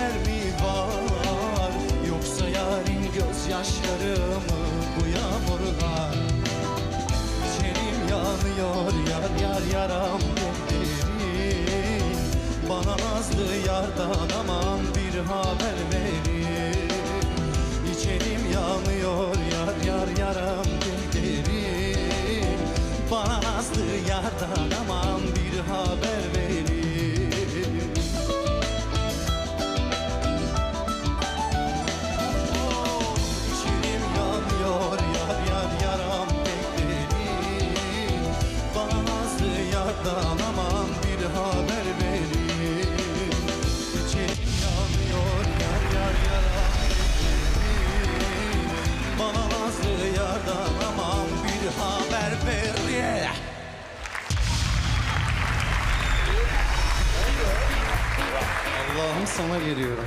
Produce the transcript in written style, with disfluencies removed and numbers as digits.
haber mi var? Yoksa yarın gözyaşları mı bu yağmurlar? İçerim yanıyor yar yar yaram derin. Bana nazlı yardan aman bir haber verin. İçerim yanıyor yar yar yaram derin. Bana nazlı yardan aman bir haber verin. İçerim yanıyor yar yar yaram derin. Bana nazlı yardan aman bir haber verin. İçerim yanıyor yar yar yaram derin. Bana nazlı yardan aman bir haber verin. Allah'ım sana geliyorum.